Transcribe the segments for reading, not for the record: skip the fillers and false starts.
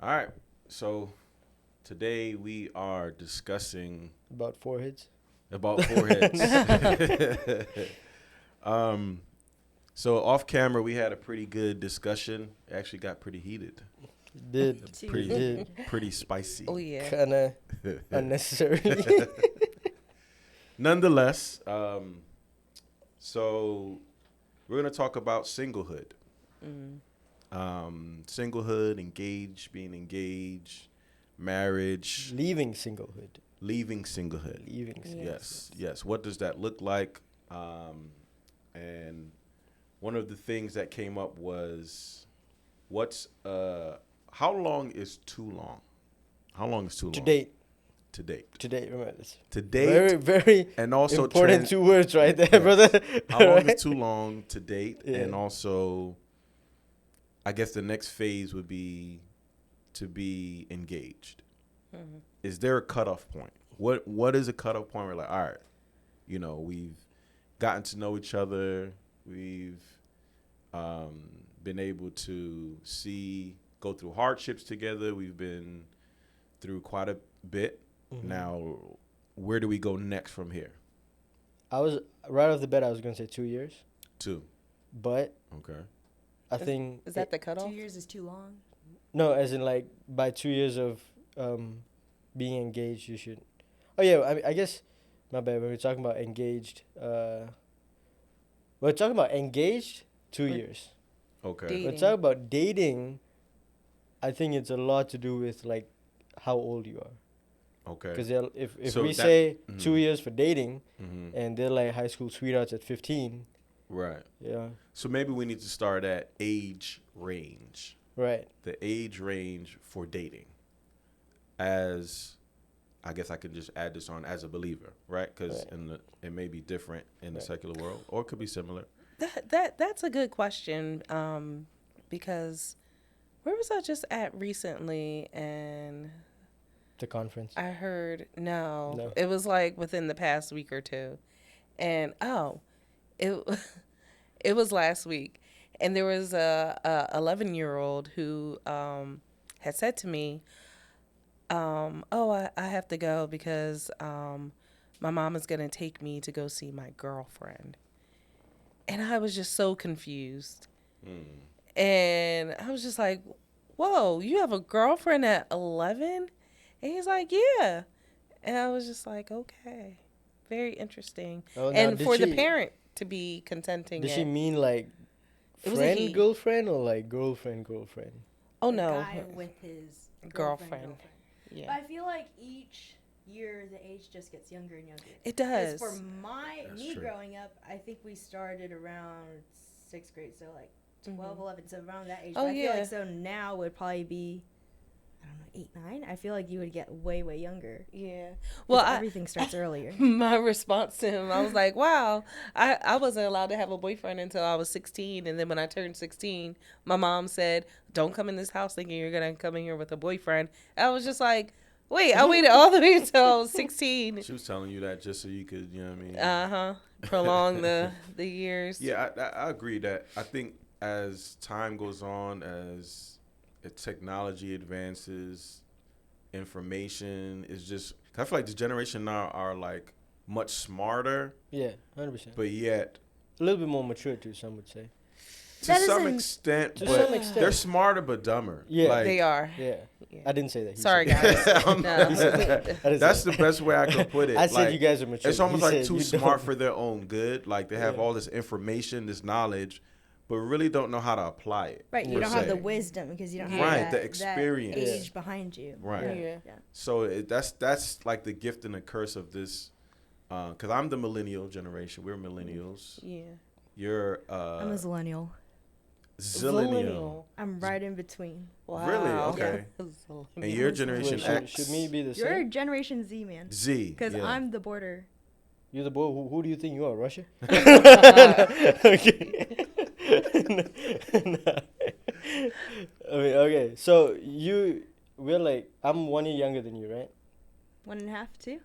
All right. So today we are discussing About foreheads. about foreheads. um, so off camera, we had a pretty good discussion. It actually got pretty heated, Did. Too pretty Did. pretty spicy. Oh yeah. Kind of unnecessary. Nonetheless, so we're gonna talk about singlehood. Mm. Singlehood, being engaged, marriage, Leaving singlehood. leaving singlehood. Leaving singlehood. Yes. What does that look like? And one of the things that came up was, how long is too long? How long is too long? To date. To date. To date. Remember this. To date. Very, very And also important two words right there, Yes. brother. How long Right? is too long to date? Yeah. And also, I guess the next phase would be to be engaged. Mhm. Is there a cutoff point? What is a cutoff point where like, all right, we've gotten to know each other, we've been able to go through hardships together, we've been through quite a bit. Mhm. Now, where do we go next from here? I was right off the bat. I was gonna say 2 years, 2. but Okay. I think Is that the cutoff? 2 years is too long. no, as in like by 2 years of being engaged, you should. Oh yeah, I guess my bad. When we're talking about engaged, we're talking about engaged 2 We're- years. Okay. Dating. We're talking about dating. I think it's a lot to do with like how old you are. Okay. Because if So we that- say mhm. 2 years for dating Mm-hmm. and they're like high school sweethearts at 15, Right. yeah, So maybe we need to start at age range. right. The age range for dating. As I guess I could just add this on as a believer, right? Because Right. it may be different in the Right. secular world, or it could be similar. That's a good question. Because where was I just at recently, and The conference. I heard no, No. it was like within the past week or two, and it it was last week, and there was a 11-year-old who had said to me, I have to go because my mom is gonna take me to go see my girlfriend, and I was just so confused, and I was just like, whoa, you have a girlfriend at 11? And he's like, yeah. And I was just like, okay, very interesting. Oh, now, And did for the she- parent to be consenting. Did she it. mean like It was a he. friend girlfriend or like girlfriend? Oh The no, guy with his Girlfriend. But yeah, I feel like each year the age just gets younger and younger. it 'Cause does. for That's me true. growing up, I think we started around 6th grade, so like 12, 11, so around that age. Oh, But I feel yeah. like so now would probably be, I don't know, 8, 9. I feel like you would get way, way younger. Yeah. 'Cause Well, everything starts earlier. my response to him, I was like, wow, I wasn't allowed to have a boyfriend until I was 16. And then when I turned 16, my mom said, don't come in this house thinking you're going to come in here with a boyfriend. I was just like, wait, I waited all the way until I was 16. She was telling you that just so you could, you know what I mean? Prolong the years. Yeah, I agree that I think as time goes on, as technology advances, information is just. I feel like this generation now are like much smarter, Yeah, 100%. but yet A little bit more mature too, some would say. to That some isn't- extent, To but some extent. they're smarter but dumber. Yeah. Like, They are. Yeah. Yeah. I didn't say that. He Sorry, said guys. I'm- No. I didn't That's say the best way I could put it. I said Like, you guys are mature. it's almost He like said too you smart don't. for their own good. Like they have Yeah. all this information, this knowledge, but really don't know how to apply it. Right, you per don't have se. the wisdom because you don't have Right, that, the experience. that Yeah. age behind you. Right. Yeah. So that's like the gift and the curse of this. Because I'm the millennial generation. We're millennials. Yeah. You're I'm a zillennial. zillennial. I'm right in between. Wow. Really? Okay. And your generation Wait, X. should me be the You're same? Generation Z, man. Z. Because yeah. I'm the border. You're the boy. Who do you think you are? Russia? Okay. I mean, okay. So we're like, I'm 1 year younger than you, right? 1.5, 2.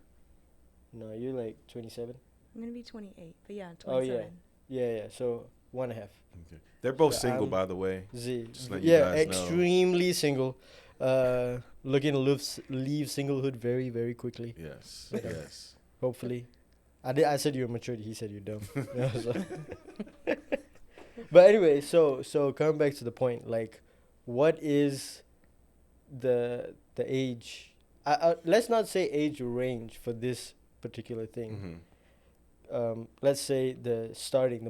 No, you're like 27. I'm gonna be 28, but yeah, Oh, yeah. 27. Yeah. So 1.5. Okay. They're both So single, I'm- by the way. Z. Just let you Yeah, guys know. extremely single. looking to leave singlehood very, very quickly. Yes. But, Yes. Hopefully. I said you're mature. He said you're dumb. Yeah, so. But anyway, so coming back to the point, like, what is the age? Let's not say age range for this particular thing. Let's say the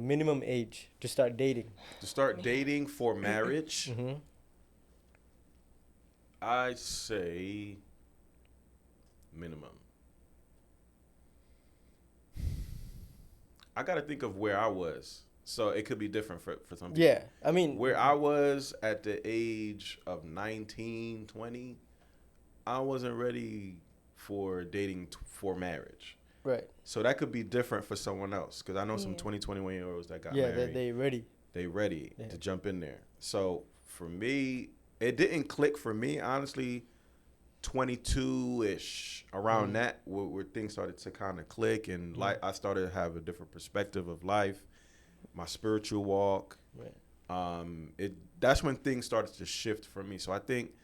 minimum age to start dating. To start dating for marriage, Mm-hmm. I say minimum. I got to think of where I was. So it could be different for some people. Yeah, I mean, Where I was at the age of 19, 20, I wasn't ready for dating for marriage. right? So that could be different for someone else. Because I know some Yeah. 20, 21-year-olds that got Yeah, married. they ready. They ready Yeah. to jump in there. So for me, it didn't click for me, honestly. 22-ish, around that, where things started to kind of click, and like I started to have a different perspective of life, my spiritual walk. Right. That's when things started to shift for me. So I think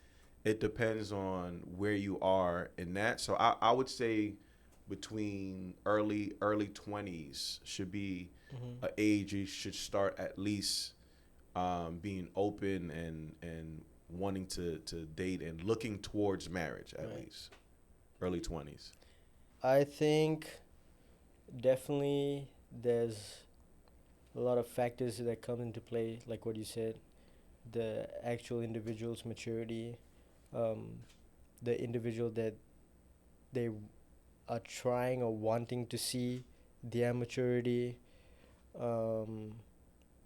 it depends on where you are in that. So I would say between early 20s should be Mm-hmm. an age you should start at least being open and wanting to date and looking towards marriage at Right. least. Early 20s. I think definitely there's a lot of factors that come into play, like what you said, the actual individual's maturity, the individual that they are trying or wanting to see their maturity,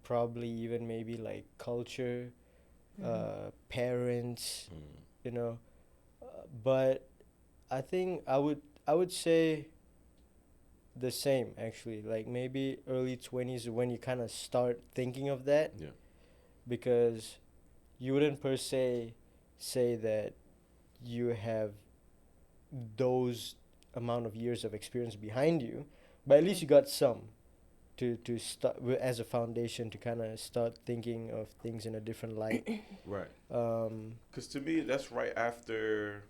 probably even maybe like culture, parents, you know. But I think I would say the same actually. Like maybe early 20s is when you kind of start thinking of that, Yeah. because you wouldn't per se say that you have those amount of years of experience behind you, but at least you got some to start as a foundation to kind of start thinking of things in a different light. Right. Um, Because to me, that's right after,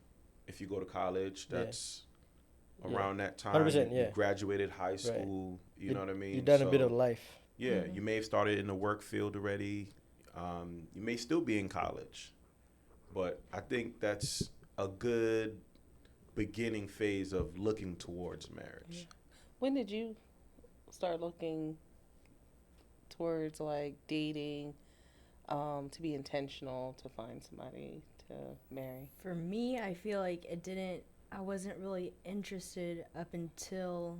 if you go to college, Yeah. that's Yeah. around that time. 100%, You yeah. graduated high school. You know what I mean? You've done a bit So, of life. Yeah, you may have started in the work field already. You may still be in college. But I think that's a good beginning phase of looking towards marriage. When did you start looking towards like dating, to be intentional to find somebody to marry? For me, I feel like I wasn't really interested up until,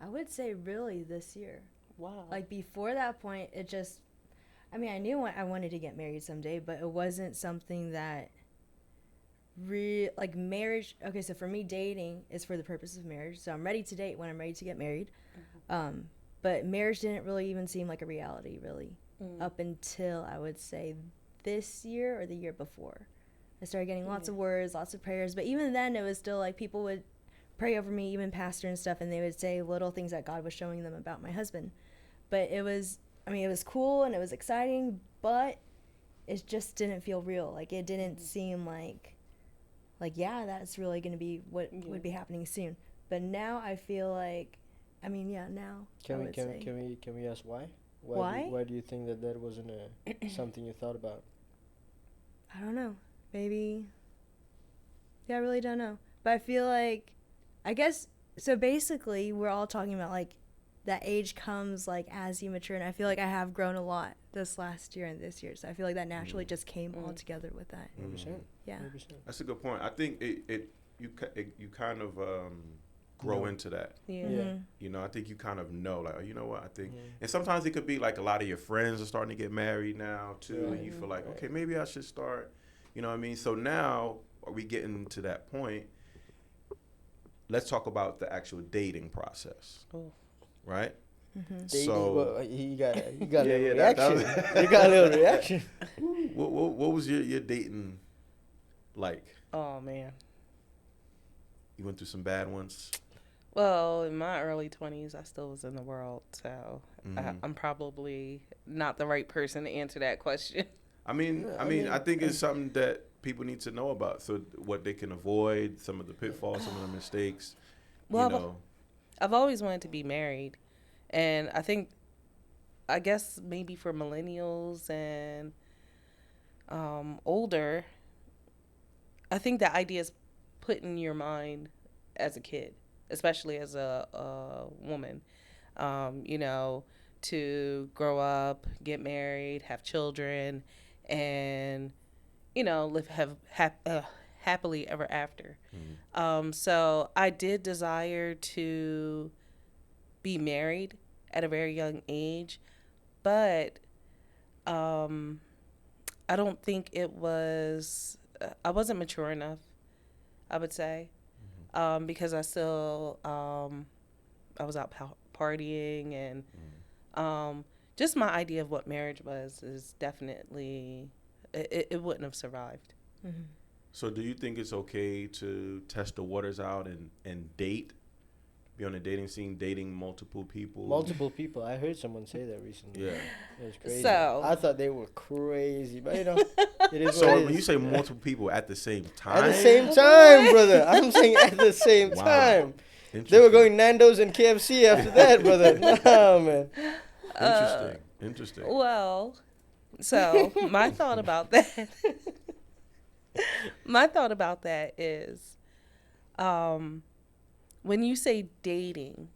I would say really this year. Wow. Like before that point, I knew I wanted to get married someday, but it wasn't something that like marriage. Okay, so for me, dating is for the purpose of marriage. So I'm ready to date when I'm ready to get married. But marriage didn't really even seem like a reality, really, up until I would say this year or the year before. I started getting lots of words, lots of prayers. But even then, it was still like people would pray over me, even pastor and stuff, and they would say little things that God was showing them about my husband. But it was cool and it was exciting, but it just didn't feel real. Like it didn't seem like yeah, that's really going to be what would be happening soon. But now I feel like, now Can we ask why? Why? Why do you think that wasn't something you thought about? I don't know. Maybe. Yeah, I really don't know. But I feel like, I guess, so basically we're all talking about like that age comes like as you mature, and I feel like I have grown a lot this last year and this year, so I feel like that naturally just came all together with that. 100%. Yeah. 100%. That's a good point. I think you kind of grow No. into that. Yeah. Yeah. You know, I think you kind of know, like, oh, you know what, I think, and sometimes it could be like a lot of your friends are starting to get married now too, and you feel like, okay, maybe I should start. You know what I mean? So now, are we getting to that point? Let's talk about the actual dating process, right? Dating, So, well, you got a little that reaction. was- You got a little reaction. what was your dating like? Oh man. You went through some bad ones. Well, in my early 20s, I still was in the world, so I'm probably not the right person to answer that question. I think it's something that people need to know about, so what they can avoid, some of the pitfalls, some of the mistakes. Well, You know, I've always wanted to be married, and I guess maybe for millennials and older, I think the idea is put in your mind as a kid, especially as a woman. You know, to grow up, get married, have children, and live happily ever after. So I did desire to be married at a very young age, but I don't think I wasn't mature enough, I would say, because I was out partying, and just my idea of what marriage was is definitely, it wouldn't have survived. Mm-hmm. so do you think it's okay to test the waters out and date, be on the dating scene, dating multiple people? Multiple people. I heard someone say that recently. Yeah. It was crazy. So- I thought they were crazy, but it is So what it when is. you say multiple people at the same time, At the same time, brother. I'm saying at the same Wow. time. They were Interesting. going Nando's and KFC after that, brother. Nah, man. Interesting. Well, so my thought about that, is, when you say dating,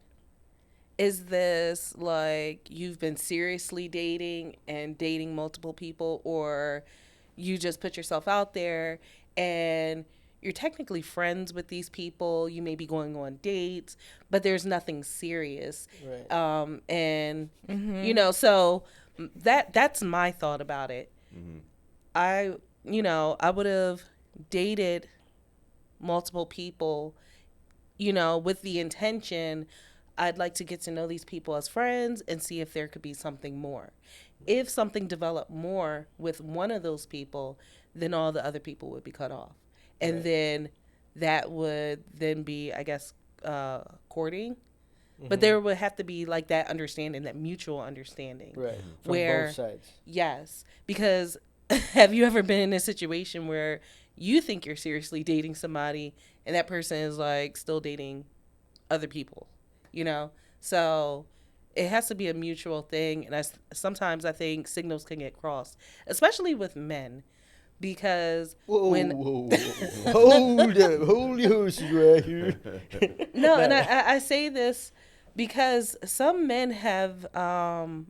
is this like you've been seriously dating and dating multiple people, or you just put yourself out there and you're technically friends with these people, you may be going on dates, but there's nothing serious. Right. And so that's my thought about it. I would have dated multiple people, with the intention, I'd like to get to know these people as friends and see if there could be something more. If something developed more with one of those people, then all the other people would be cut off. And Right. then that would then be, I guess, courting. Mm-hmm. But there would have to be like that understanding, that mutual understanding. Right. From Where- both sides. Yes. Because have you ever been in a situation where you think you're seriously dating somebody and that person is like still dating other people, So it has to be a mutual thing. And sometimes I think signals can get crossed, especially with men. Because Whoa, when whoa. Hold your horses right here. no, and I say this because some men have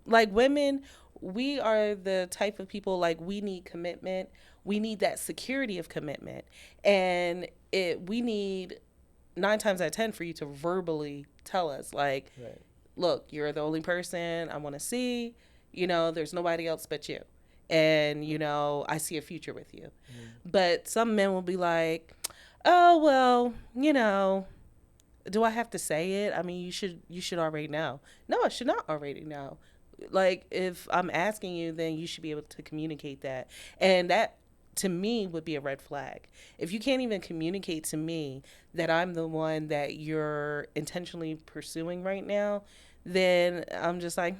like women, we are the type of people, like, we need commitment, we need that security of commitment, and we need 9 times out of 10 for you to verbally tell us, like, Right. look, you're the only person I want to see, there's nobody else but you. And, I see a future with you. But some men will be like, oh, well, do I have to say it? I mean, you should already know. No, I should not already know. Like, if I'm asking you, then you should be able to communicate that. And that, to me, would be a red flag. If you can't even communicate to me that I'm the one that you're intentionally pursuing right now, then I'm just like,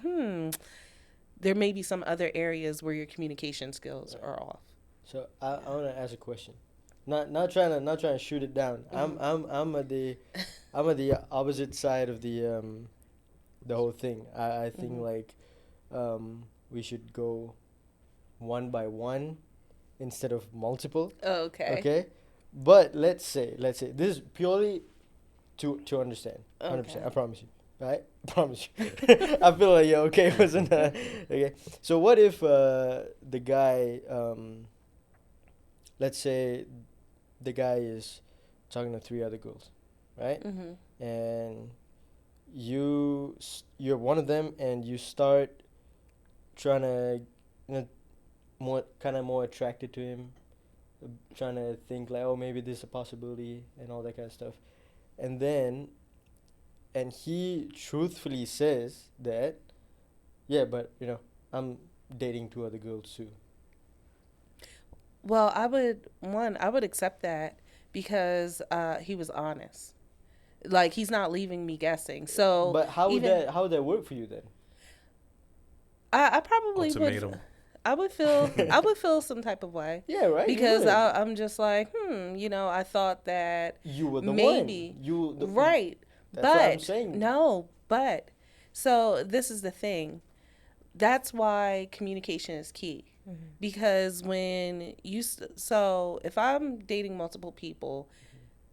there may be some other areas where your communication skills are off. So I want to ask a question. Not trying to shoot it down. I'm at the opposite side of the whole thing. I think like we should go one by one instead of multiple. Okay. Okay, but let's say this is purely to understand. 100%. Okay. I promise you. Right? Promise you. I feel like you're okay, wasn't I? Okay. So what if the guy, let's say the guy is talking to 3 other girls, right? Mm-hmm. And you're one of them, and you start trying to, more attracted to him, trying to think like, oh, maybe this is a possibility and all that kind of stuff, and he truthfully says that, yeah, but I'm dating 2 other girls too. Well, I would accept that because he was honest. Like, he's not leaving me guessing. So, But how would that work for you then? I probably Ultimatum. would. I would feel some type of way. Yeah, right. Because I'm just like, I thought that you were the maybe one. right. That's what I'm But saying. no, but so this is the thing. That's why communication is key. Because when so if I'm dating multiple people,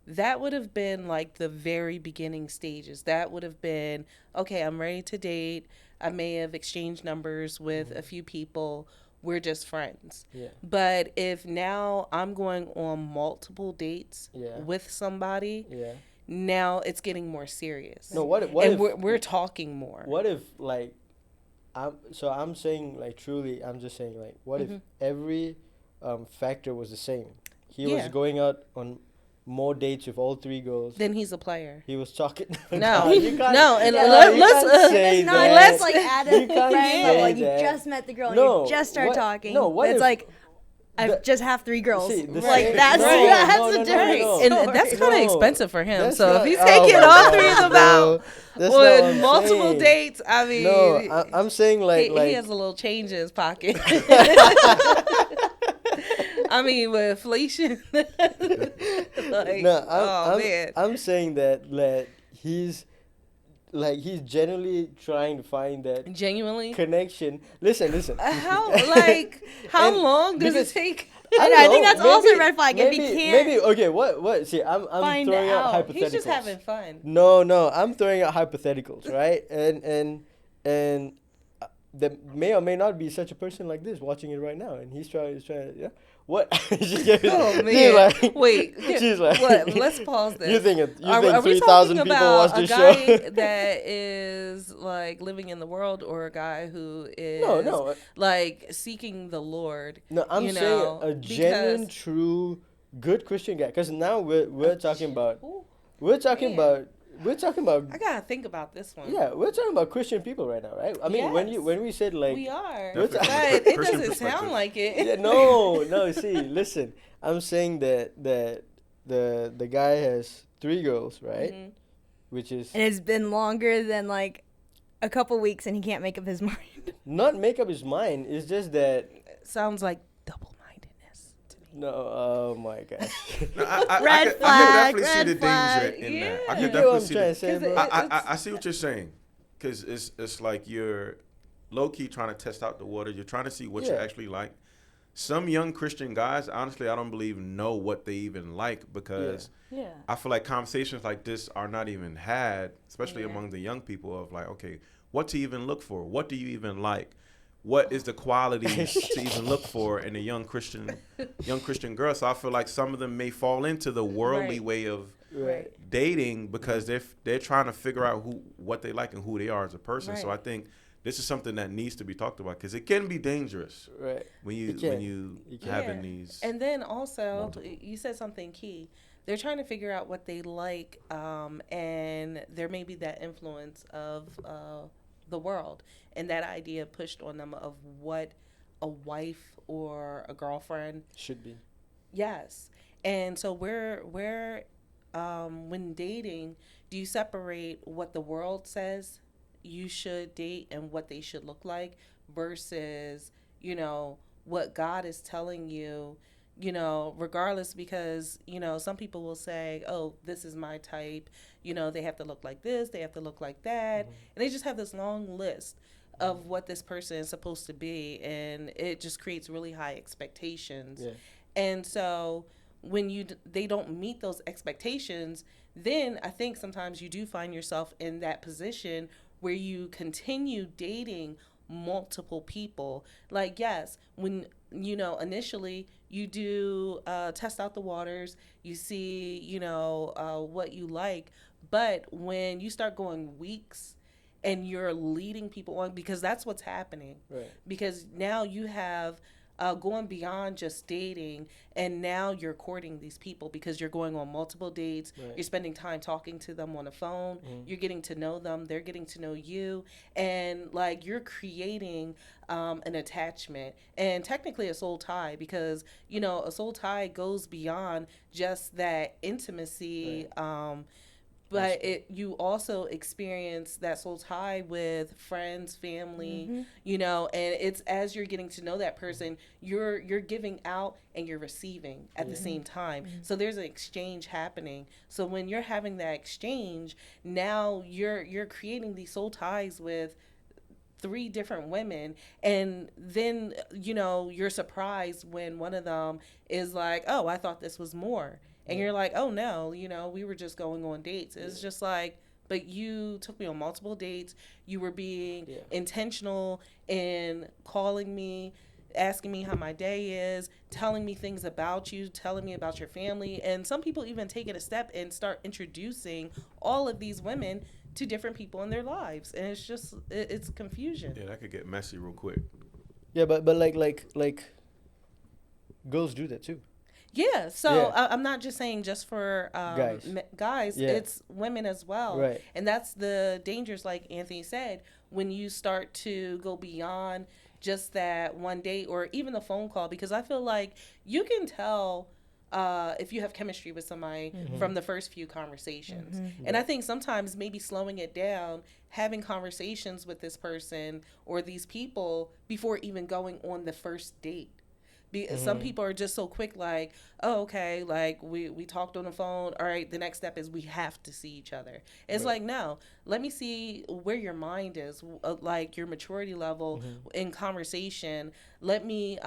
that would have been like the very beginning stages. That would have been, okay, I'm ready to date. I may have exchanged numbers with a few people. We're just friends. Yeah. But if now I'm going on multiple dates with somebody, now it's getting more serious. No, what and if we're talking more. What if like I'm saying like truly I'm just saying like what if every factor was the same? He was going out on more dates with all three girls. Then he's a player. He was talking. No, you can't, no, and let's like add a You can't friend say level. Like you that. just met the girl and No, you just start what- talking. no, what it's if like I just have 3 girls. See, the like same- that's no, that's no, a no, different no. And story. that's kind of No, expensive for him. that's So not- if he's oh taking my all God, 3 of them bro. out That's not what on I'm multiple saying. dates, I mean, No, I'm saying like he has a little change in his pocket. I mean, with inflation. Like, no, man. I'm saying that he's genuinely trying to find that Genuinely? connection. Listen. How And long does because- it take? I I think that's also a red flag if he can't Maybe okay. What? See, I'm find throwing out out. hypotheticals. He's just having fun. No, I'm throwing out hypotheticals, right? And there may or may not be such a person like this watching it right now, and he's trying, yeah. What? Oh man! She's like, Wait, she's like, what? Let's pause this. You think Are we 3,000 talking people about watch this a guy show? that is like living in the world, or a guy who is No. like seeking the Lord? No, I'm saying a genuine, true, good Christian guy. Because now we're talking about I gotta think about this one. Yeah, we're talking about Christian people right now, right? I mean, Yes. when we said like We are, We're but ta- it Christian doesn't perspective. sound like it. yeah, no. See, listen, I'm saying that the guy has 3 girls, right? Mhm. Which is and it's been longer than like a couple weeks and he can't make up his mind. not make up his mind. It's just that Sounds like double-mindedness to me. no. Oh my gosh. No, I Red could flag, definitely see red the flag. danger in that. I Yeah. You could get what definitely I'm see trying to the, say, bro? I see what you're saying, because it's like you're low key trying to test out the water. You're trying to see what you Yeah. actually like. Some young Christian guys, honestly, I don't believe know what they even like, because Yeah. I feel like conversations like this are not even had, especially Yeah. among the young people, of like, okay, what to even look for? What do you even like? What is the qualities to even look for in a young Christian girl? So I feel like some of them may fall into the worldly Right. way of Right. dating, because they're trying to figure out what they like and who they are as a person. So I Right. think this is something that needs to be talked about, because it can be dangerous Right. when It can. you It can. having these. And then also, multiple. you said something key. They're trying to figure out what they like, and there may be that influence of the world and that idea pushed on them of what a wife or a girlfriend Should be. Yes. And so when dating, do you separate what the world says you should date and what they should look like versus, what God is telling you, regardless, because, some people will say, oh, this is my type, they have to look like this, they have to look like that. And they just have this long list of what this person is supposed to be, and it just creates really high expectations. Yeah. And so when they don't meet those expectations, then I think sometimes you do find yourself in that position where you continue dating multiple people. Like, yes, when initially you do test out the waters, you see what you like, but when you start going weeks and you're leading people on, because that's what's happening. Right. Because now you have going beyond just dating, and now you're courting these people because you're going on multiple dates. Right. You're spending time talking to them on the phone. You're getting to know them. They're getting to know you, and like you're creating an attachment, and technically a soul tie, because a soul tie goes beyond just that intimacy. Right. but you also experience that soul tie with friends, family, you know, and it's as you're getting to know that person, you're giving out and you're receiving at the same time. So there's an exchange happening. So when you're having that exchange, now you're creating these soul ties with 3 different women, and then you know you're surprised when one of them is like, oh, I thought this was more, and you're like, oh no, you know, we were just going on dates. It's just like, but you took me on multiple dates. You were being intentional in calling me, asking me how my day is, telling me things about you, telling me about your family. And some people even take it a step and start introducing all of these women to different people in their lives. And it's just, it's confusion. Yeah, that could get messy real quick. Yeah, but like girls do that too. Yeah, so I'm not just saying just for guys, it's women as well. Right. And that's the dangers, like Anthony said, when you start to go beyond just that one date or even the phone call, because I feel like you can tell if you have chemistry with somebody from the first few conversations. And I think sometimes maybe slowing it down, having conversations with this person or these people before even going on the first date. Some people are just so quick, like, oh, okay, like we talked on the phone. All right, the next step is we have to see each other. It's like, no, let me see where your mind is, like your maturity level in conversation. Let me,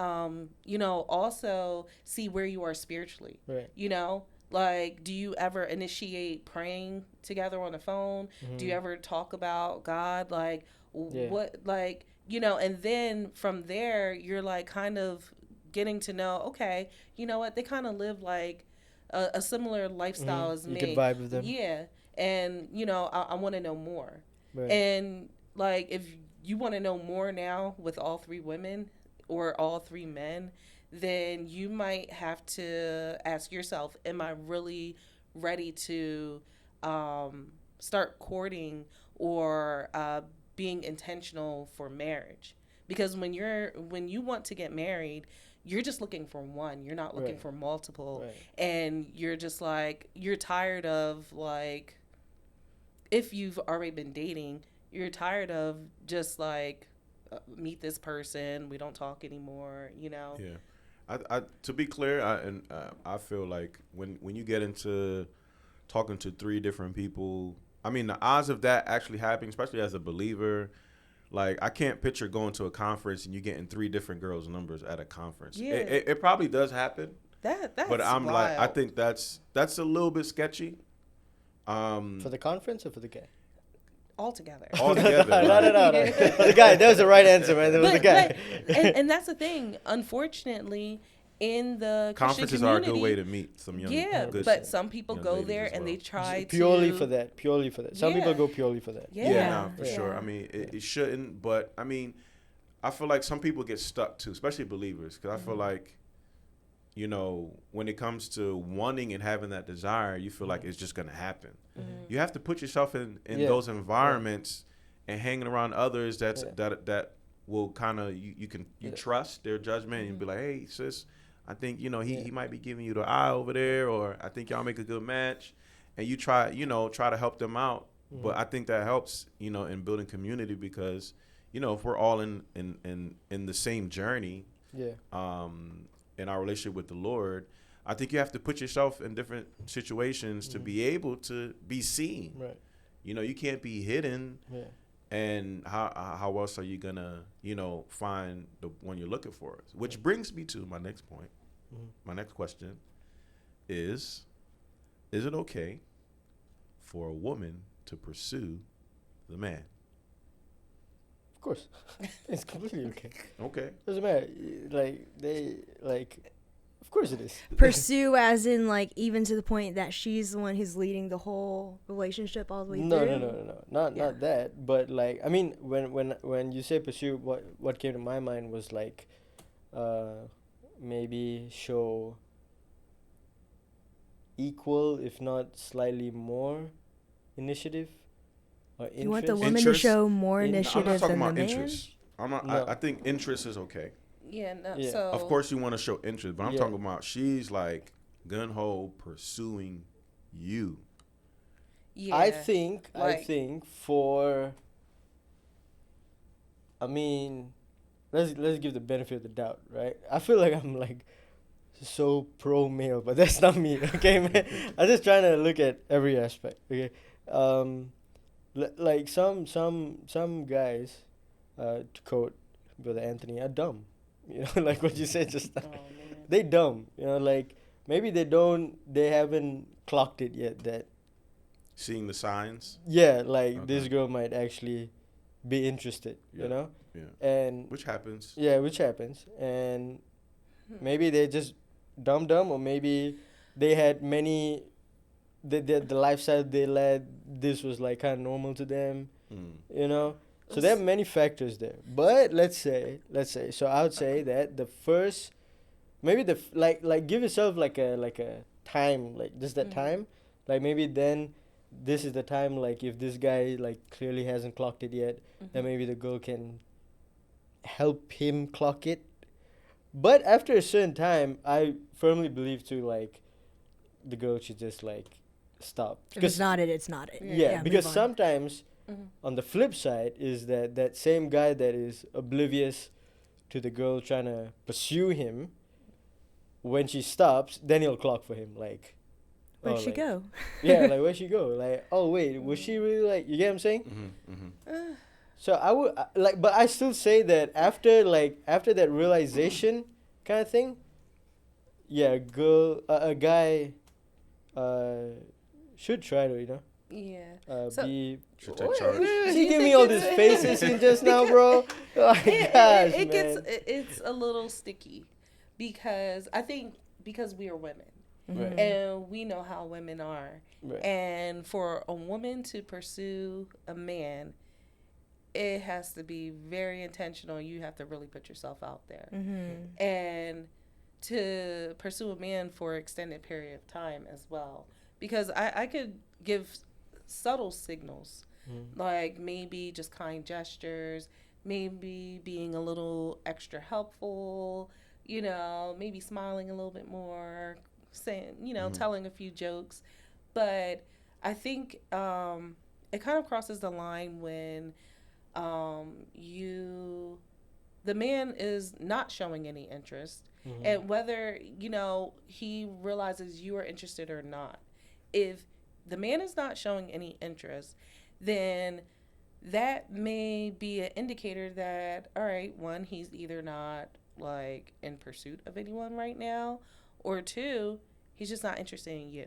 you know, also see where you are spiritually. Right. You know, like, do you ever initiate praying together on the phone? Do you ever talk about God? Like, what, like, you know, and then from there, you're like kind of getting to know, okay, you know what, they kind of live like a similar lifestyle as me. You can vibe with them. Yeah. And, you know, I want to know more. Right. And, like, if you want to know more now with all 3 women or all 3 men, then you might have to ask yourself, am I really ready to start courting or being intentional for marriage? Because when you want to get married, you're just looking for one. You're not looking for multiple. Right. And you're just like, you're tired of, like, if you've already been dating, you're tired of just like, meet this person, we don't talk anymore, you know? Yeah. I to be clear, I feel like when you get into talking to 3 different people, I mean, the odds of that actually happening, especially as a believer, like, I can't picture going to a conference and you getting 3 different girls' numbers at a conference. Yeah. It probably does happen. That's but I'm wild. like, I think that's a little bit sketchy. For the conference or for the guy? Altogether. No. The guy. That was the right answer, man. That was the guy. And that's the thing. Unfortunately, in the conferences are a good way to meet some young. But some people go there and they try purely to for that. Some people go purely for that. Yeah, for sure. I mean, it shouldn't, but I mean, I feel like some people get stuck too, especially believers, because I feel like, you know, when it comes to wanting and having that desire, you feel like it's just gonna happen. You have to put yourself in those environments and hanging around others that will kind of you trust their judgment and be like, hey, sis, I think, you know, he might be giving you the eye over there, or I think y'all make a good match, and you try to help them out. But I think that helps, you know, in building community, because, you know, if we're all in the same journey, in our relationship with the Lord, I think you have to put yourself in different situations to be able to be seen. Right. You know, you can't be hidden. Yeah. And how else are you gonna, you know, find the one you're looking for? Which brings me to my next point. My next question is it okay for a woman to pursue the man? Of course. It's completely okay. Okay. Doesn't matter. Of course it is. Pursue as in, like, even to the point that she's the one who's leading the whole relationship all the way through? No. Not that. But, like, I mean, when you say pursue, what came to my mind was, like, maybe show equal, if not slightly more, initiative or interest. You want the woman to show more initiative than the man? Interest. I think interest is okay. Yeah, no. Yeah. So Of course, you want to show interest, but I'm talking about she's like gun ho pursuing you. Yeah. I think Like- for, I mean, let's give the benefit of the doubt, right? I feel like I'm like so pro male, but that's not me. Okay, man. I'm just trying to look at every aspect. Okay, like some guys, to quote Brother Anthony, are dumb. You know, like what you said just now. Oh man. They dumb. You know, like maybe they haven't clocked it yet that Seeing the signs. yeah, like this Okay. girl might actually be interested. Yeah. You know, Yeah. and Which happens. yeah, which happens, and maybe they're just dumb, or maybe they had many. The lifestyle they led, this was like kind of normal to them. Mm. You know, so there are many factors there. But let's say, so I would say that the first, maybe like give yourself like a time, like just that Mhm. time, like maybe then this is the time, like if this guy like clearly hasn't clocked it yet, then maybe the girl can help him clock it. But after a certain time, I firmly believe too, like the girl should just like stop. If it's not it, it's not it. Yeah, because move on. sometimes Mhm. on the flip side is that same guy that is oblivious to the girl trying to pursue him, when she stops, then he'll clock for him. Like, Where'd oh, she like- go? Yeah, like where'd she go? Like, oh wait, was she really like? You get what I'm saying? Mm-hmm. Mm-hmm. So I would like, but I still say that after that realization kind of thing, yeah, a guy, should try to Yeah. So- be. Should take charge. Do She you give me think all it's- these faces in just now, bro. Oh my it gosh, it gets man. it's a little sticky because I think because we are women Right. and we know how women are, Right. and for a woman to pursue a man, it has to be very intentional. You have to really put yourself out there, Mm-hmm. and to pursue a man for an extended period of time as well, because I could give subtle signals, like maybe just kind gestures, maybe being a little extra helpful, maybe smiling a little bit more, saying, telling a few jokes. But I think it kind of crosses the line when the man is not showing any interest, and whether he realizes you are interested or not. If the man is not showing any interest, then that may be an indicator that, all right, one, he's either not like in pursuit of anyone right now, or two, he's just not interested in you.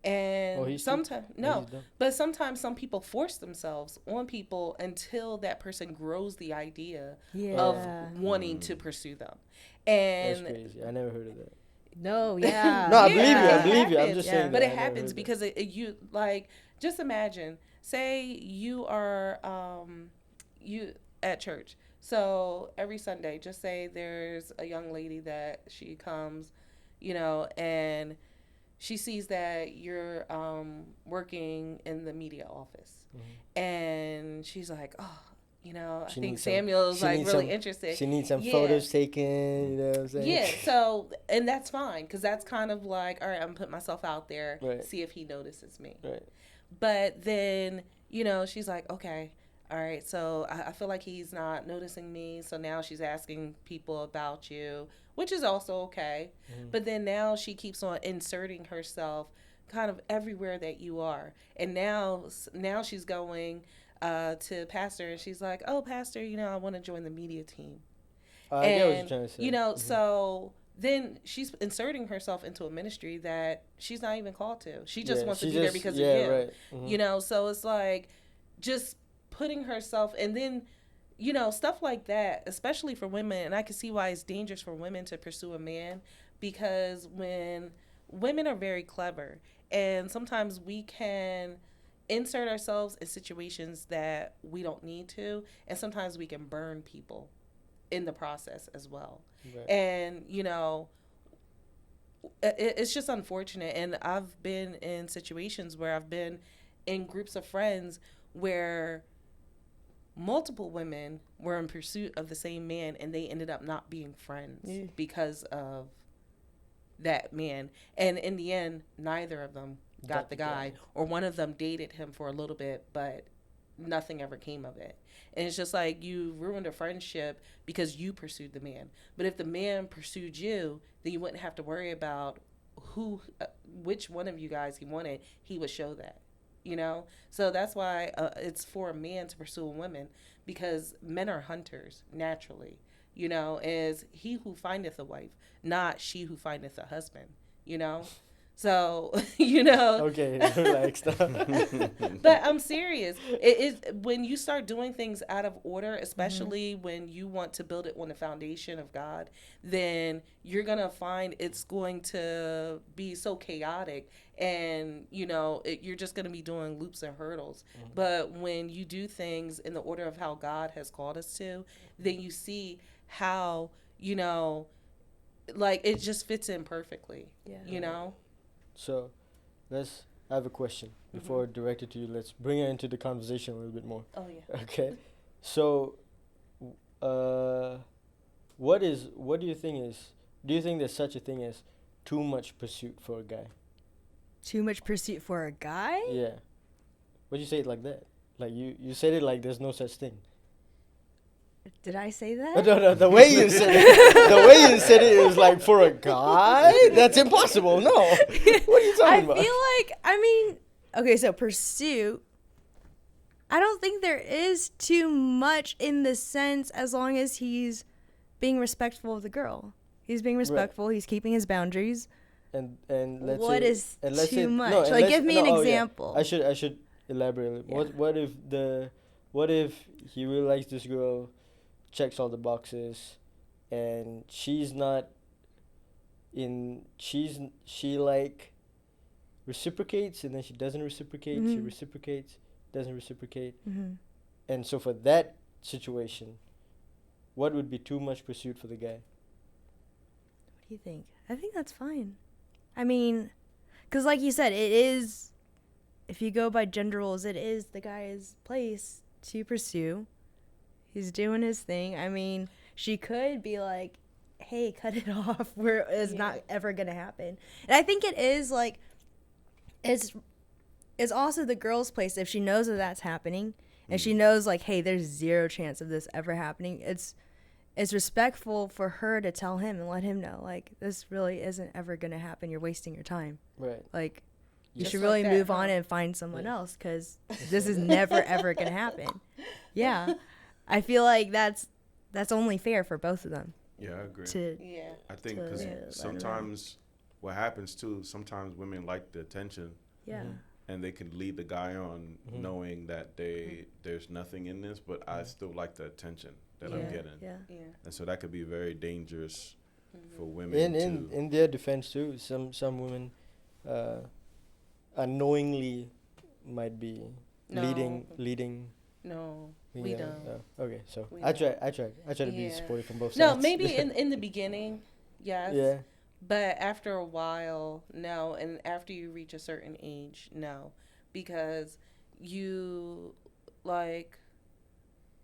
And sometimes but sometimes some people force themselves on people until that person grows the idea of wanting to pursue them. That's And crazy. I never heard of that. No, yeah. No, I Yeah, believe you. it I'm happens. just Yeah. saying. but that it I never happens heard because you like, just imagine, say you are you at church. So every Sunday, just say there's a young lady that she comes, and she sees that you're working in the media office, and she's like, oh, I She think needs some- Samuel's she like needs really some- interested. She needs some Yeah. photos taken. You know what I'm saying? Yeah, so, and that's fine, because that's kind of like, all right, I'm putting myself out there, Right. see if he notices me. Right. But then, she's like, okay, all right, so I feel like he's not noticing me, so now she's asking people about you, which is also okay. But then now she keeps on inserting herself kind of everywhere that you are. And now she's going to Pastor, and she's like, oh, Pastor, I want to join the media team. I get what you're trying to say. So then she's inserting herself into a ministry that she's not even called to. She just wants to be there because of him. Right. So it's like just putting herself, and then, stuff like that, especially for women. And I can see why it's dangerous for women to pursue a man, because when women are very clever, and sometimes we can insert ourselves in situations that we don't need to, and sometimes we can burn people in the process as well. Right. And it's just unfortunate. And I've been in situations where I've been in groups of friends where multiple women were in pursuit of the same man, and they ended up not being friends because of that man. And in the end, neither of them got the guy, or one of them dated him for a little bit, but nothing ever came of it. And it's just like you ruined a friendship because you pursued the man. But if the man pursued you, then you wouldn't have to worry about which one of you guys he wanted. He would show that, you know. So that's why it's for a man to pursue a woman, because men are hunters naturally. You know, is he who findeth a wife, not she who findeth a husband. You know. So, you know. Okay, relax now. But I'm serious. It is when you start doing things out of order, especially when you want to build it on the foundation of God, then you're going to find it's going to be so chaotic, and, you know, you're just going to be doing loops and hurdles. But when you do things in the order of how God has called us to, then you see how, you know, like it just fits in perfectly, you know? So, I have a question before directed to you. Let's bring her into the conversation a little bit more. Oh, yeah. Okay. So, what do you think there's such a thing as too much pursuit for a guy? Too much pursuit for a guy? Yeah. Why'd you say it like that? Like you said it like there's no such thing. Did I say No, that? the way you said it, it was like for a guy? That's impossible. No. What are you talking about? I feel like, okay, so pursuit, I don't think there is too much in the sense as long as he's being respectful of the girl. He's being respectful. He's keeping his boundaries. And let's What say, is and let's too say, much? No, and Like, let's- give me no, an oh, yeah. example. I should elaborate. Yeah. What if he really likes this girl, checks all the boxes, and she like reciprocates, and then she doesn't reciprocate. She Mhm. reciprocates, doesn't reciprocate, Mm-hmm. and so for that situation, what would be too much pursuit for the guy? What do you think? I think that's fine. I mean, because like you said, it is, if you go by gender roles, it is the guy's place to pursue. He's doing his thing. I mean, she could be like, hey, cut it off, where it's not ever going to happen. And I think it is like, it's also the girl's place if she knows that that's happening, and she knows like, hey, there's zero chance of this ever happening. It's respectful for her to tell him and let him know, like, this really isn't ever going to happen. You're wasting your time. Right. Like, you Just should like really that, move huh? on and find someone else, because this is never, ever going to happen. Yeah. I feel like that's only fair for both of them. Yeah, I agree. Yeah. I think to- because yeah, let it sometimes what happens too, sometimes women like the attention, Yeah. and they can lead the guy on knowing that there's nothing in this, but I still like the attention that I'm getting. Yeah. Yeah. And so that could be very dangerous for women In their defense too, some women unknowingly might be leading. No, we don't. Okay, so We I try to be Yeah. supportive from both No, sides. maybe in the beginning, yes. Yeah. But after a while, no. And after you reach a certain age, no. Because you, like,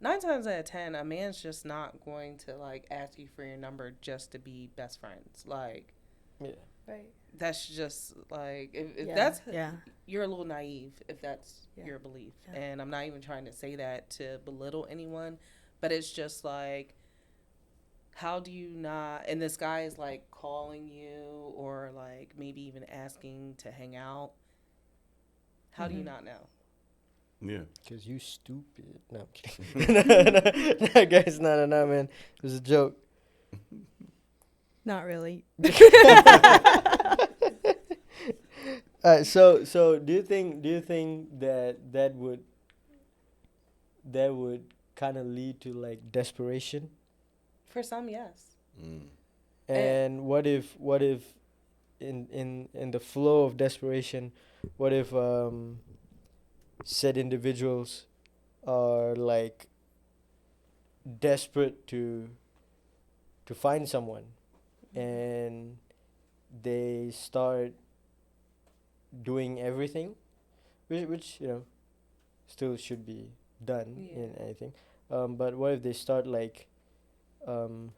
9 times out of 10, a man's just not going to, like, ask you for your number just to be best friends. Like, Yeah. Right. that's just, like, if Yeah. that's, Yeah. you're a little naive if that's Yeah. your belief. Yeah. And I'm not even trying to say that to belittle anyone, but it's just like, how do you not, and this guy is like calling you or like maybe even asking to hang out. How do you not know? Yeah. Cause you stupid. No, I'm kidding. no, guys, no, man. It was a joke. Not really. So do you think that would kind of lead to like desperation? For some, yes. And what if in the flow of desperation, what if said individuals are like desperate to find someone, and they start doing everything, which still should be done in anything. But what if they start like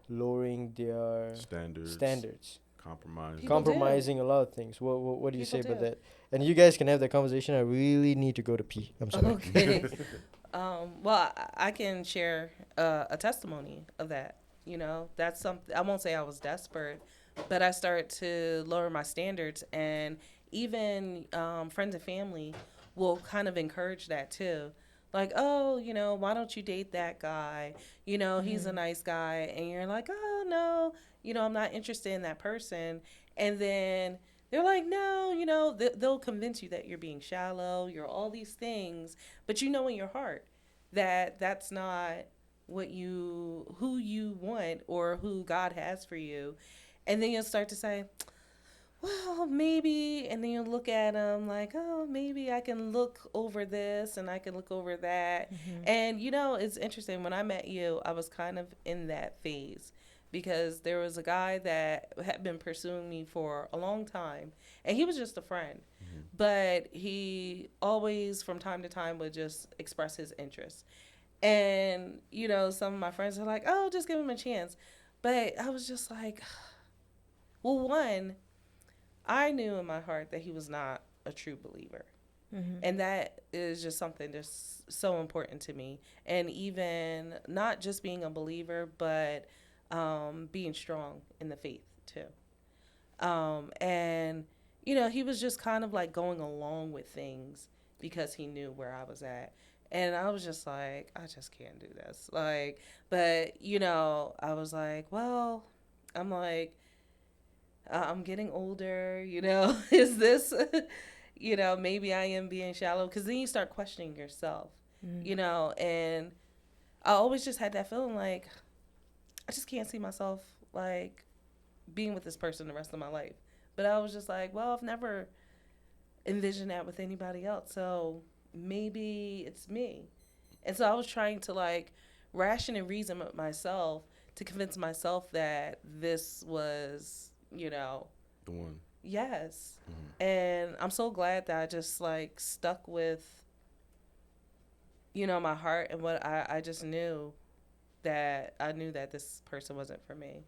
lowering their Standards. Compromise. People do. Compromising a lot of things. What do you People say about do. that? And you guys can have that conversation. I really need to go to pee. I'm sorry. Okay. Well, I can share a testimony of that. You know, that's something. I won't say I was desperate, but I started to lower my standards, and even friends and family will kind of encourage that too. Like, oh, you know, why don't you date that guy? You know, he's a nice guy, and you're like, oh no, you know, I'm not interested in that person, and then they're like, no, you know, they'll convince you that you're being shallow, you're all these things, but you know in your heart that that's not who you want or who God has for you. And then you'll start to say, well, maybe, and then you look at them like, oh, maybe I can look over this and I can look over that. And, you know, it's interesting. When I met you, I was kind of in that phase because there was a guy that had been pursuing me for a long time, and he was just a friend. But he always, from time to time, would just express his interest. And, you know, some of my friends are like, oh, just give him a chance. But I was just like, well, one, I knew in my heart that he was not a true believer. And that is just something that's so important to me. And even not just being a believer, but being strong in the faith too. And, you know, he was just kind of like going along with things because he knew where I was at. And I was just like, I just can't do this. Like, but, you know, I was like, well, I'm like, I'm getting older, you know, is this, you know, maybe I am being shallow. Because then you start questioning yourself, you know, and I always just had that feeling like, I just can't see myself, like, being with this person the rest of my life. But I was just like, well, I've never envisioned that with anybody else. So maybe it's me. And so I was trying to, like, ration and reason with myself to convince myself that this was, you know, The one. yes. And I'm so glad that I just like stuck with, you know, my heart and what I just knew that this person wasn't for me.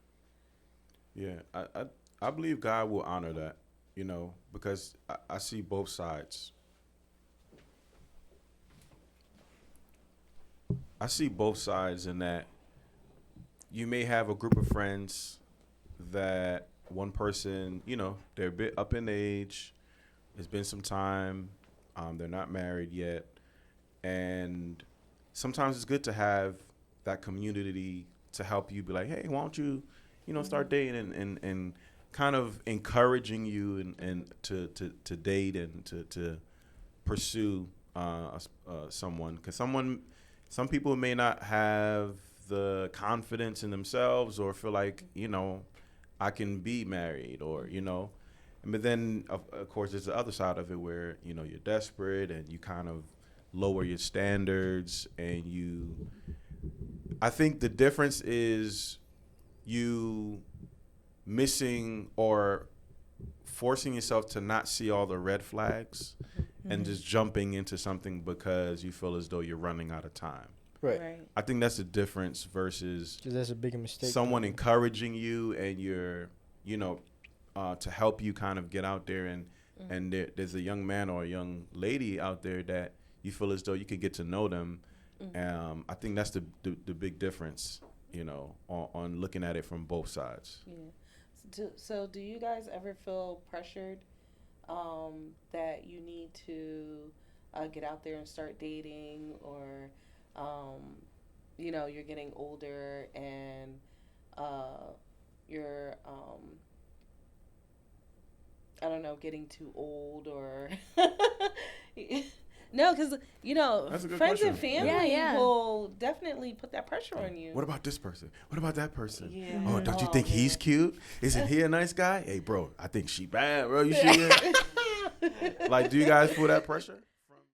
Yeah, I believe God will honor that, you know, because I see both sides. I see both sides in that you may have a group of friends that one person, you know, they're a bit up in age. It's been some time. They're not married yet. And sometimes it's good to have that community to help you be like, hey, why don't you, you know, start dating and kind of encouraging you and to date and to pursue someone. Because some people may not have the confidence in themselves or feel like, you know, I can be married or, you know. But then, of course, there's the other side of it where, you know, you're desperate and you kind of lower your standards and I think the difference is you missing or forcing yourself to not see all the red flags and just jumping into something because you feel as though you're running out of time. Right. I think that's the difference versus Because that's a bigger mistake. someone encouraging you and you're, you know, to help you kind of get out there and there's a young man or a young lady out there that you feel as though you could get to know them. I think that's the big difference, you know, on looking at it from both sides. Yeah. So do you guys ever feel pressured that you need to get out there and start dating or, you know, you're getting older and you're, I don't know, getting too old or... No, because, you know, friends and family will definitely put that pressure on you. What about this person? What about that person? Yeah. Oh, don't you think he's cute? Isn't he a nice guy? Hey, bro, I think she bad, bro. You see it? Like, do you guys feel that pressure?